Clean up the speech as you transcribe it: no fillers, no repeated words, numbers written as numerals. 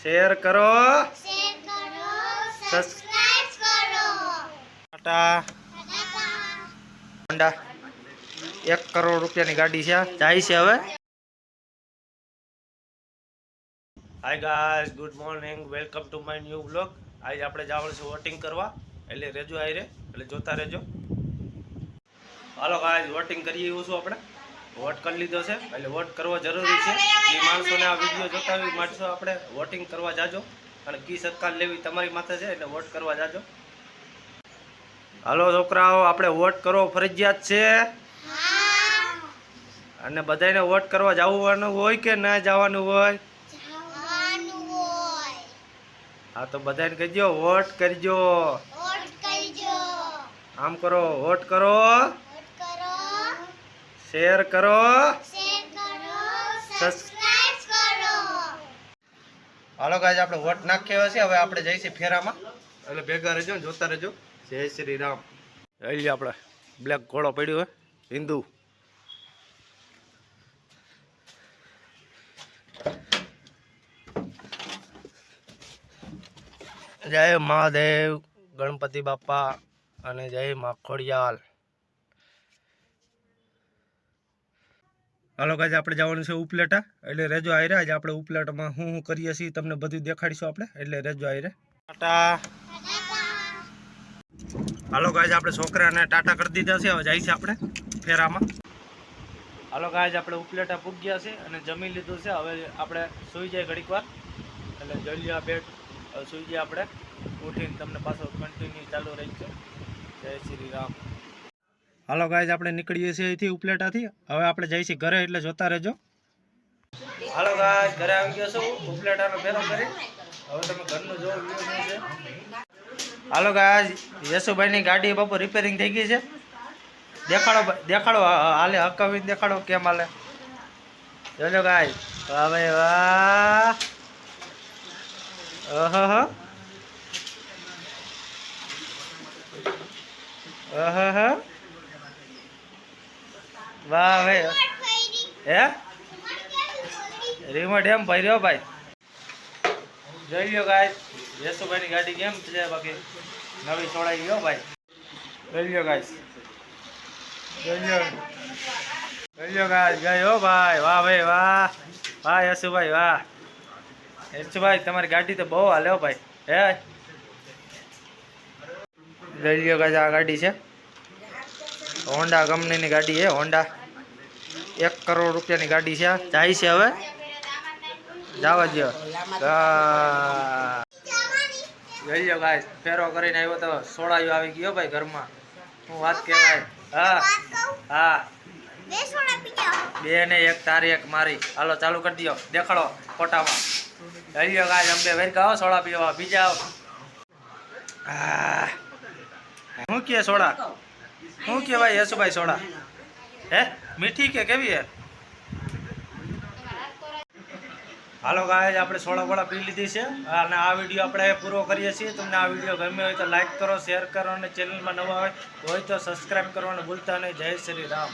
Share કરો, subscribe કરો. Tata Honda 1 crore રૂપિયાની ગાડી છે, જાય છે હવે. Hi guys, good morning, welcome to my new vlog. આજે આપણે જવાનું છે વોટિંગ કરવા, એટલે રેજો આઈ રે, એટલે જોતા રહેજો. હાલો ગાઈસ, વોટિંગ કરીએ એવું છું આપણે. વોટ કરી લીધો છે, એટલે વોટ કરવો જરૂરી છે. જે માણસોને આ વિડીયો જોતા હોય માણસો આપણે વોટિંગ કરવા જાજો, અને કી સરકાર લેવી તમારી માથે છે, એટલે વોટ કરવા જાજો. હાલો છોકરાઓ, આપણે વોટ કરવો ફરજિયાત છે, અને બધાને વોટ કરવા જવાનું હોય કે ના જવાનું હોય? હા, તો બધાને કહેજો વોટ કરજો. આમ કરો, વોટ કરો, શેર કરો, સબસ્ક્રાઇબ કરો. હાલો ગાઈસ, આપણે વોટ નાખ્યો છે, હવે આપણે જઈશું ફેરામાં, એટલે ભેગા રહેજો, જોતા રહેજો. જય શ્રી રામ. લઈ આપણે બ્લેક ઘોડો પડ્યો હોય હિન્દુ. જય મહાદેવ, ગણપતિ બાપા અને જય મા ખોડિયાલ. હાલો ગાઈસ, આપણે જવાનું છે ઉપલેટા, એટલે રેજો આઈ રે. આજે આપણે ઉપલેટામાં શું કરીએ છીએ તમને બધું દેખાડીશું આપણે, એટલે રેજો આઈ રે. ટાટા. હાલો ગાઈસ, આપણે છોકરાને ટાટા કરી દીધા છે, હવે જાય છે આપણે ફેરામાં. હાલો ગાઈસ, આપણે ઉપલેટા પૂગ્યા છે અને જમી લીધું છે. હવે આપણે સુઈ જાય ઘડીક વાર, એટલે જલિયા બેટ સુઈ જાય. આપણે ઉઠીને તમને પાછો કન્ટિન્યુ ચાલુ રહી છે. જય શ્રી રામ. હાલો ગાઈસ, આપણે નીકળીએ છીએ અહીંથી ઉપલેટાથી. હવે આપણે જઈએ છીએ ઘરે, એટલે જોતા રહેજો. હાલો ગાઈસ, ઘરે આવી ગયો છું ઉપલેટાનો ફેરો કરી. હવે તમે ઘરનું જો વ્યૂ છે. હાલો ગાઈસ, યશુભાઈની ગાડી બાપુ રિપેરિંગ થઈ ગઈ છે. દેખાડો હાલે હકાવીને દેખાડો કેમ હાલે. જોજો ગાઈસ, વાહ ભાઈ વાહ. ઓહો વાહ ભાઈ. હે રિમોટ એમ ભર્યો ભાઈ. જોઈ લ્યો ગાઈસ, યશુભાઈની ગાડી કેમ છે, બાકી નવી છોડાઈ ગયો ભાઈ. જોઈ લ્યો ગાઈસ, જોઈ લ્યો ગાઈસ, ગઈ હો ભાઈ. વાહ ભાઈ વાહ. વાહ યશુભાઈ વાહ. યશુભાઈ, તમારી ગાડી તો બહુ હાલે હો ભાઈ. હે જોઈ લ્યો ગાઈસ, આ ગાડી છે હોન્ડા કંપનીની ગાડી છે. હોન્ડા 1 કરોડ રૂપિયાની ગાડી છે, જાય છે હવે. જવા દો. જોઈ લો ગાઈસ, ફેરો કરીને આવ્યો તો સોડાયો આવી ગયો ભાઈ ઘરમાં. હું વાત કહેવાય. હા હા, 2 ને 1 તારી 1 મારી. હાલો ચાલુ કરી દો, દેખાડો ફોટામાં. જોઈ લો ગાઈસ, અમે વેર ગાઓ સોડા પીવા બીજા. શું કે સોડા? શું કે ભાઈ યશુભાઈ સોડા? હે મીઠી કે કેવી હે? હાલો ગાઈસ, આપણે સોડા વડા પી લીધી છે, અને આ વિડીયો આપણે પૂરો કરીએ છીએ. તમને આ વિડીયો ગમ્યો હોય તો લાઈક કરો, શેર કરો, અને ચેનલમાં નવા હોય તો સબસ્ક્રાઈબ કરવાનું ભૂલતા નહીં. જય શ્રી રામ.